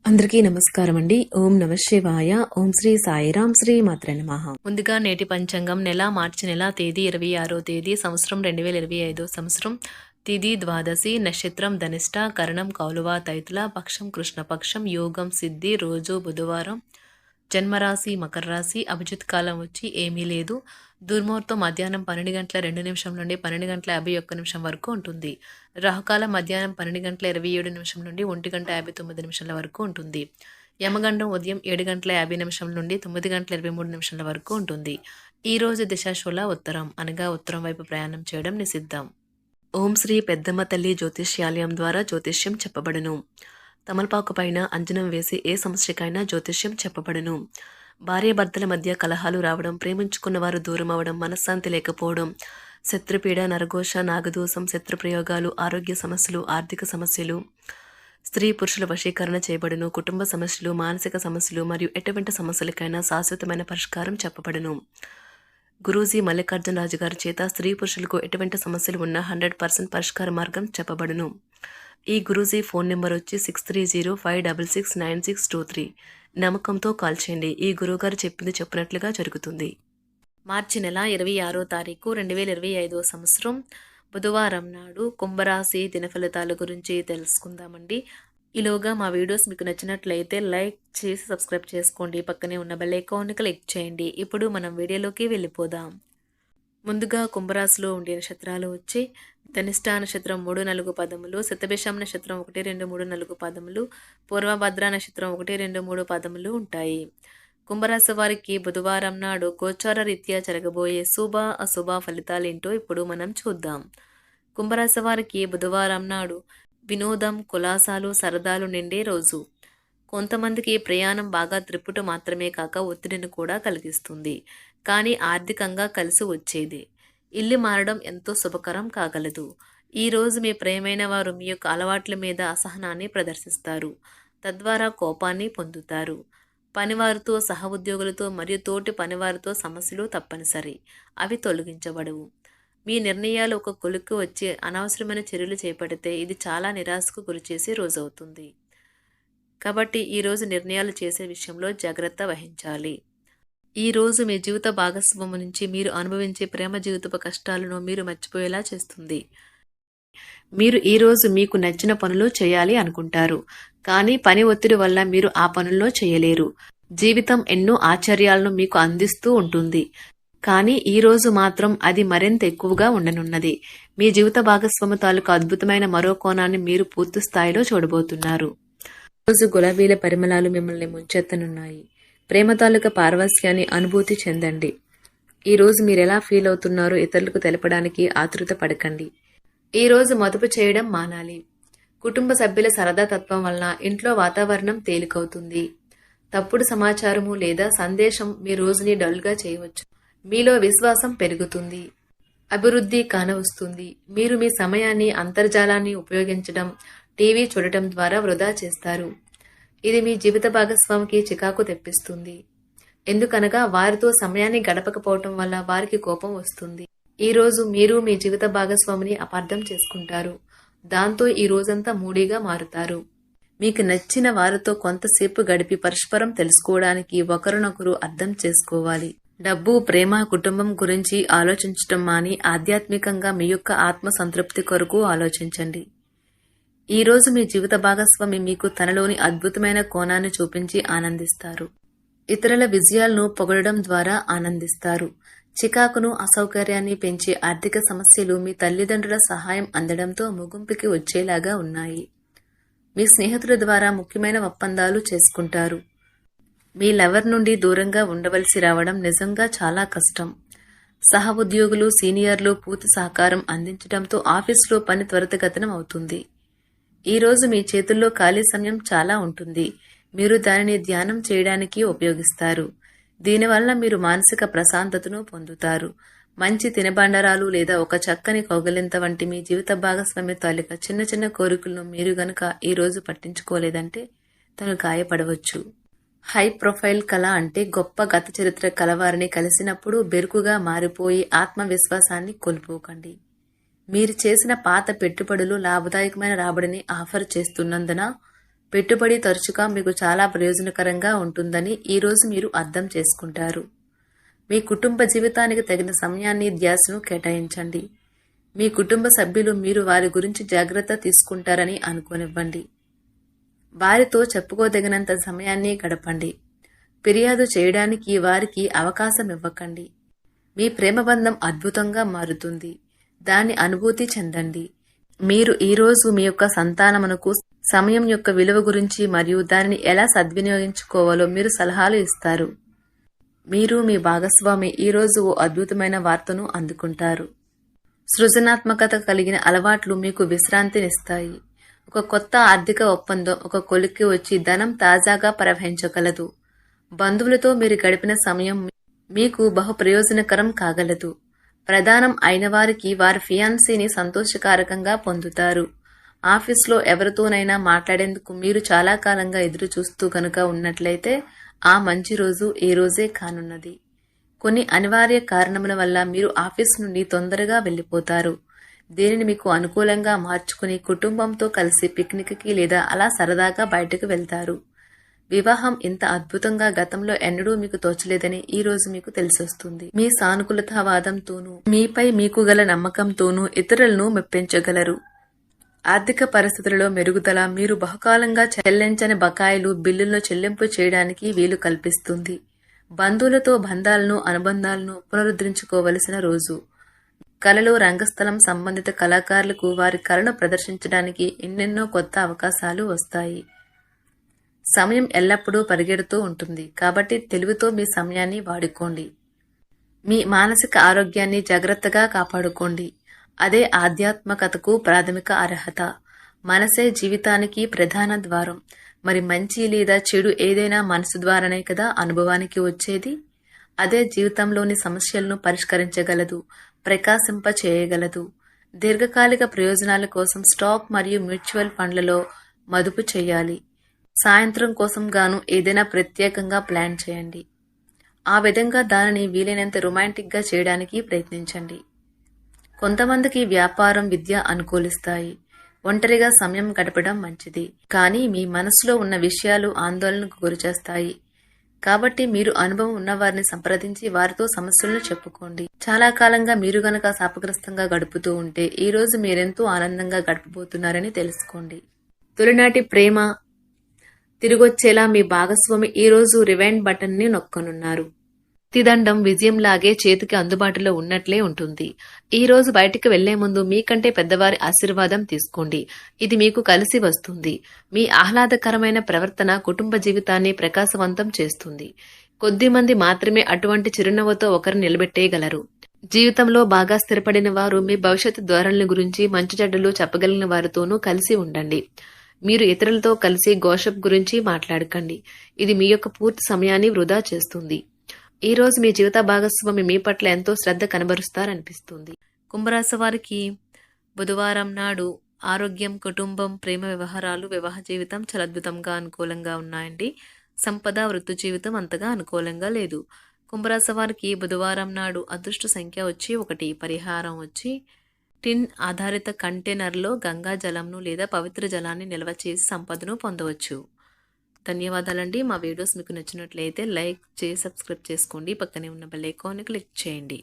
అందరికీ నమస్కారం అండి. ఓం నమ శివాయ. ఓం శ్రీ సాయిరాం. శ్రీ మాత్రే నమః. ముందుగా నేటి పంచాంగం మార్చి నెల తేదీ 26వ తేదీ సంవత్సరం 2025 సంవత్సరం. తిథి ద్వాదశి, నక్షత్రం ధనిష్ట, కరణం కౌలువ తైతుల, పక్షం కృష్ణపక్షం, యోగం సిద్ధి, రోజు బుధవారం, జన్మరాశి మకర రాశి, అభిజిత్ కాలం వచ్చి ఏమీ లేదు. దుర్ముహూర్తం మధ్యాహ్నం 12 గంటల 2 నిమిషం నుండి 12 గంటల 51 నిమిషం వరకు ఉంటుంది. రాహుకాలం మధ్యాహ్నం 12 గంటల 27 నిమిషం నుండి 1 గంట 59 నిమిషాల వరకు ఉంటుంది. యమగండం ఉదయం 7 గంటల 50 నిమిషం నుండి 9 గంటల 23 నిమిషాల వరకు ఉంటుంది. ఈ రోజు దిశాశూల ఉత్తరం, అనగా ఉత్తరం వైపు ప్రయాణం చేయడం నిషిద్ధం. ఓం శ్రీ పెద్దమ్మ తల్లి జ్యోతిష్యాలయం ద్వారా జ్యోతిష్యం చెప్పబడును. తమలపాకు పైన అంజనం వేసి ఏ సమస్యకైనా జ్యోతిష్యం చెప్పబడును. భార్యాభర్తల మధ్య కలహాలు రావడం, ప్రేమించుకున్న వారు దూరం అవడం, మనశ్శాంతి లేకపోవడం, శత్రుపీడ, నరఘోష, నాగదోషం, శత్రుప్రయోగాలు, ఆరోగ్య సమస్యలు, ఆర్థిక సమస్యలు, స్త్రీ పురుషుల వశీకరణ చేయబడును. కుటుంబ సమస్యలు, మానసిక సమస్యలు మరియు ఎటువంటి సమస్యలకైనా శాశ్వతమైన పరిష్కారం చెప్పబడును. గురూజీ మల్లికార్జున రాజు గారి చేత స్త్రీ పురుషులకు ఎటువంటి సమస్యలు ఉన్నా 100% పరిష్కార మార్గం చెప్పబడును. ఈ గురూజీ ఫోన్ నెంబర్ వచ్చి 6305669623. నమ్మకంతో కాల్ చేయండి. ఈ గురువుగారు చెప్పింది చెప్పినట్లుగా జరుగుతుంది. మార్చి నెల 26వ తారీఖు 2025 సంవత్సరం బుధవారం నాడు కుంభరాశి దినఫలితాల గురించి తెలుసుకుందామండి. ఈలోగా మా వీడియోస్ మీకు నచ్చినట్లయితే లైక్ చేసి సబ్స్క్రైబ్ చేసుకోండి. పక్కనే ఉన్న బెల్ ఐకాన్ని క్లిక్ చేయండి. ఇప్పుడు మనం వీడియోలోకి వెళ్ళిపోదాం. ముందుగా కుంభరాశిలో ఉండే నక్షత్రాలు వచ్చి ధనిష్ట నక్షత్రం 3, 4 పదములు, శతభిషం నక్షత్రం 1, 2, 3, 4 పదములు, పూర్వభద్ర నక్షత్రం 1, 2, 3 పదములు ఉంటాయి. కుంభరాశి వారికి బుధవారం నాడు గోచార రీత్యా జరగబోయే శుభ అశుభ ఫలితాలేంటో ఇప్పుడు మనం చూద్దాం. కుంభరాశి వారికి బుధవారం నాడు వినోదం, కులాసాలు, సరదాలు నిండే రోజు. కొంతమందికి ప్రయాణం బాగా త్రిప్పుట మాత్రమే కాక ఒత్తిడిని కూడా కలిగిస్తుంది. కానీ ఆర్థికంగా కలిసి వచ్చేది. ఇల్లు మారడం ఎంతో శుభకరం కాగలదు. ఈరోజు మీ ప్రియమైన వారు మీ యొక్క అలవాట్ల మీద అసహనాన్ని ప్రదర్శిస్తారు. తద్వారా కోపాన్ని పొందుతారు. పనివారితో, సహ ఉద్యోగులతో మరియు తోటి పనివారితో సమస్యలు తప్పనిసరి. అవి తొలగించబడవు. మీ నిర్ణయాలు ఒక కొలిక్కి వచ్చి అనవసరమైన చర్యలు చేపడితే ఇది చాలా నిరాశకు గురిచేసే రోజు అవుతుంది. కాబట్టి ఈరోజు నిర్ణయాలు చేసే విషయంలో జాగ్రత్త వహించాలి. ఈరోజు మీ జీవిత భాగస్వామి నుంచి మీరు అనుభవించే ప్రేమ జీవితపు కష్టాలను మీరు మర్చిపోయేలా చేస్తుంది. మీరు ఈరోజు మీకు నచ్చిన పనులు చేయాలి అనుకుంటారు, కానీ పని ఒత్తిడి వల్ల మీరు ఆ పనుల్లో చేయలేరు. జీవితం ఎన్నో ఆశ్చర్యాలను మీకు అందిస్తూ ఉంటుంది, కానీ ఈరోజు మాత్రం అది మరింత ఎక్కువగా ఉండనున్నది. మీ జీవిత భాగస్వామి తాలూకు అద్భుతమైన మరో కోణాన్ని మీరు పూర్తి స్థాయిలో చూడబోతున్నారు. ఈరోజు గులాబీల పరిమళాలు మిమ్మల్ని ముంచెత్తనున్నాయి. ప్రేమ తాలూకా పారవస్యాన్ని అనుభూతి చెందండి. ఈరోజు మీరు ఎలా ఫీల్ అవుతున్నారో ఇతరులకు తెలపడానికి ఆతృత పడకండి. ఈరోజు మదుపు చేయడం మానాలి. కుటుంబ సభ్యుల సరదా తత్వం వలన ఇంట్లో వాతావరణం తేలికవుతుంది. తప్పుడు సమాచారము లేదా సందేశం మీ రోజుని డల్గా చేయవచ్చు. మీలో విశ్వాసం పెరుగుతుంది. అభివృద్ధి కానవస్తుంది. మీరు మీ సమయాన్ని అంతర్జాలాన్ని ఉపయోగించడం, టీవీ చూడటం ద్వారా వృధా చేస్తారు. ఇది మీ జీవిత భాగస్వామికి చికాకు తెప్పిస్తుంది. ఎందుకనగా వారితో సమయాన్ని గడపకపోవటం వల్ల వారికి కోపం వస్తుంది. ఈ రోజు మీరు మీ జీవిత భాగస్వామిని అపార్థం చేసుకుంటారు. దాంతో ఈ రోజంతా మూడీగా మారుతారు. మీకు నచ్చిన వారితో కొంతసేపు గడిపి పరస్పరం తెలుసుకోవడానికి ఒకరినొకరు అర్థం చేసుకోవాలి. డబ్బు, ప్రేమ, కుటుంబం గురించి ఆలోచించటం మాని ఆధ్యాత్మికంగా మీ యొక్క ఆత్మ సంతృప్తి కొరకు ఆలోచించండి. ఈ రోజు మీ జీవిత భాగస్వామి మీకు తనలోని అద్భుతమైన కోణాన్ని చూపించి ఆనందిస్తారు. ఇతరుల విజయాలను పొగడడం ద్వారా ఆనందిస్తారు. చికాకును, అసౌకర్యాన్ని పెంచే ఆర్థిక సమస్యలు మీ తల్లిదండ్రుల సహాయం అందడంతో ముగింపుకి వచ్చేలాగా ఉన్నాయి. మీ స్నేహితుల ద్వారా ముఖ్యమైన ఒప్పందాలు చేసుకుంటారు. మీ లవర్ నుండి దూరంగా ఉండవలసి రావడం నిజంగా చాలా కష్టం. సహ ఉద్యోగులు, సీనియర్లు పూర్తి సహకారం అందించడంతో ఆఫీసులో పని త్వరితగతినం అవుతుంది. ఈరోజు మీ చేతుల్లో ఖాళీ సమయం చాలా ఉంటుంది. మీరు దానిని ధ్యానం చేయడానికి ఉపయోగిస్తారు. దీనివల్ల మీరు మానసిక ప్రశాంతతను పొందుతారు. మంచి తినబండరాలు లేదా ఒక చక్కని కౌగిలింత వంటి మీ జీవిత భాగస్వామి తాలూకా చిన్న చిన్న కోరికలను మీరు గనుక ఈరోజు పట్టించుకోలేదంటే తను గాయపడవచ్చు. హై ప్రొఫైల్ కళ అంటే గొప్ప గత చరిత్ర కలవారిని కలిసినప్పుడు బెరుకుగా మారిపోయి ఆత్మవిశ్వాసాన్ని కోల్పోకండి. మీరు చేసిన పాత పెట్టుబడులు లాభదాయకమైన రాబడిని ఆఫర్ చేస్తున్నందున పెట్టుబడి తరచుగా మీకు చాలా ప్రయోజనకరంగా ఉంటుందని ఈరోజు మీరు అర్థం చేసుకుంటారు. మీ కుటుంబ జీవితానికి తగిన సమయాన్ని, ధ్యాసను కేటాయించండి. మీ కుటుంబ సభ్యులు మీరు వారి గురించి జాగ్రత్త తీసుకుంటారని అనుకోనివ్వండి. వారితో చెప్పుకోదగినంత సమయాన్ని గడపండి. ఫిర్యాదు చేయడానికి వారికి అవకాశం ఇవ్వకండి. మీ ప్రేమబంధం అద్భుతంగా మారుతుంది. దాన్ని అనుభూతి చెందండి. మీరు ఈరోజు మీ యొక్క సంతానమునకు సమయం యొక్క విలువ గురించి మరియు దానిని ఎలా సద్వినియోగించుకోవాలో మీరు సలహాలు ఇస్తారు. మీరు మీ భాగస్వామి ఈరోజు ఓ అద్భుతమైన వార్తను అందుకుంటారు. సృజనాత్మకత కలిగిన అలవాట్లు మీకు విశ్రాంతినిస్తాయి. ఒక కొత్త ఆర్థిక ఒప్పందం ఒక కొలిక్కి వచ్చి ధనం తాజాగా ప్రవహించగలదు. బంధువులతో మీరు గడిపిన సమయం మీకు బహు ప్రయోజనకరం కాగలదు. ప్రధానం అయిన వారికి వారి ఫియాన్సీని సంతోషకారకంగా పొందుతారు. ఆఫీస్లో ఎవరితోనైనా మాట్లాడేందుకు మీరు చాలా కాలంగా ఎదురు చూస్తూ కనుక ఉన్నట్లయితే ఆ మంచి రోజు ఈ రోజే కానున్నది. కొన్ని అనివార్య కారణముల వల్ల మీరు ఆఫీస్ నుండి తొందరగా వెళ్ళిపోతారు. దీనిని మీకు అనుకూలంగా మార్చుకుని కుటుంబంతో కలిసి పిక్నిక్కి లేదా అలా సరదాగా బయటకు వెళ్తారు. వివాహం ఇంత అద్భుతంగా గతంలో ఎన్నడూ మీకు తోచలేదని ఈ రోజు మీకు తెలిసొస్తుంది. మీ సానుకూలతావాదంతోనూ మీపై మీకు గల నమ్మకంతోనూ ఇతరులను మెప్పించగలరు. ఆర్థిక పరిస్థితులలో మెరుగుదల మీరు బహుకాలంగా చెల్లించని బకాయిలు, బిల్లులను చెల్లింపు చేయడానికి వీలు కల్పిస్తుంది. బంధువులతో బంధాలను, అనుబంధాలను పునరుద్ధరించుకోవలసిన రోజు. కళలు, రంగస్థలం సంబంధిత కళాకారులకు వారి కళను ప్రదర్శించడానికి ఎన్నెన్నో కొత్త అవకాశాలు వస్తాయి. సమయం ఎల్లప్పుడూ పరిగెడుతూ ఉంటుంది కాబట్టి తెలివితో మీ సమయాన్ని వాడుకోండి. మీ మానసిక ఆరోగ్యాన్ని జాగ్రత్తగా కాపాడుకోండి. అదే ఆధ్యాత్మికతకు ప్రాథమిక అర్హత. మనసే జీవితానికి ప్రధాన ద్వారం. మరి మంచి లేదా చెడు ఏదైనా మనసు ద్వారానే కదా అనుభవానికి వచ్చేది. అదే జీవితంలోని సమస్యలను పరిష్కరించగలదు, ప్రకాశింప చేయగలదు. దీర్ఘకాలిక ప్రయోజనాల కోసం స్టాక్ మరియు మ్యూచువల్ ఫండ్లలో మదుపు చేయాలి. సాయంత్రం కోసం గాను ఏదైనా ప్రత్యేకంగా ప్లాన్ చేయండి. ఆ విధంగా దానిని వీలైనంత రొమాంటిక్గా చేయడానికి ప్రయత్నించండి. కొంతమందికి వ్యాపారం, విద్య అనుకూలిస్తాయి. ఒంటరిగా సమయం గడపడం మంచిది. కానీ మీ మనసులో ఉన్న విషయాలు ఆందోళనకు గురిచేస్తాయి. కాబట్టి మీరు అనుభవం ఉన్నవారిని సంప్రదించి వారితో సమస్యలను చెప్పుకోండి. చాలా కాలంగా మీరు గనక శాపగ్రస్తంగా గడుపుతూ ఉంటే ఈ రోజు మీరెంతో ఆనందంగా గడపబోతున్నారని తెలుసుకోండి. తొలినాటి ప్రేమ తిరిగొచ్చేలా మీ భాగస్వామి ఈ రోజు రివైండ్ బటన్ ని నొక్కనున్నారు. తిదండం విజయంలాగే చేతికి అందుబాటులో ఉన్నట్లే ఉంటుంది. ఈ రోజు బయటికి వెళ్లే ముందు మీకంటే పెద్దవారి ఆశీర్వాదం తీసుకోండి. ఇది మీకు కలిసి వస్తుంది. మీ ఆహ్లాదకరమైన ప్రవర్తన కుటుంబ జీవితాన్ని ప్రకాశవంతం చేస్తుంది. కొద్దిమంది మాత్రమే అటువంటి చిరునవ్వుతో ఒకరు నిలబెట్టేయగలరు. జీవితంలో బాగా స్థిరపడిన వారు మీ భవిష్యత్తు ధోరణుల గురించి మంచి చెడ్డలు చెప్పగలిగిన వారితోనూ కలిసి ఉండండి. మీరు ఇతరులతో కలిసి గోషప్ గురించి మాట్లాడకండి. ఇది మీ యొక్క పూర్తి సమయాన్ని వృధా చేస్తుంది. ఈ రోజు మీ జీవిత భాగస్వామి మీ పట్ల ఎంతో శ్రద్ధ కనబరుస్తారనిపిస్తుంది. కుంభరాశి వారికి బుధవారం నాడు ఆరోగ్యం, కుటుంబం, ప్రేమ వ్యవహారాలు, వివాహ జీవితం చాలా అద్భుతంగా అనుకూలంగా ఉన్నాయండి. సంపద, వృత్తి జీవితం అంతగా అనుకూలంగా లేదు. కుంభరాశి వారికి బుధవారం నాడు అదృష్ట సంఖ్య వచ్చి 1, పరిహారం వచ్చి టిన్ ఆధారిత కంటైనర్లో గంగా జలంను లేదా పవిత్ర జలాన్ని నిల్వ చేసి సంపదను పొందవచ్చు. ధన్యవాదాలండి. మా వీడియోస్ మీకు నచ్చినట్లయితే లైక్ చేసి సబ్స్క్రైబ్ చేసుకోండి. పక్కనే ఉన్న బెల్ ఐకాన్ని క్లిక్ చేయండి.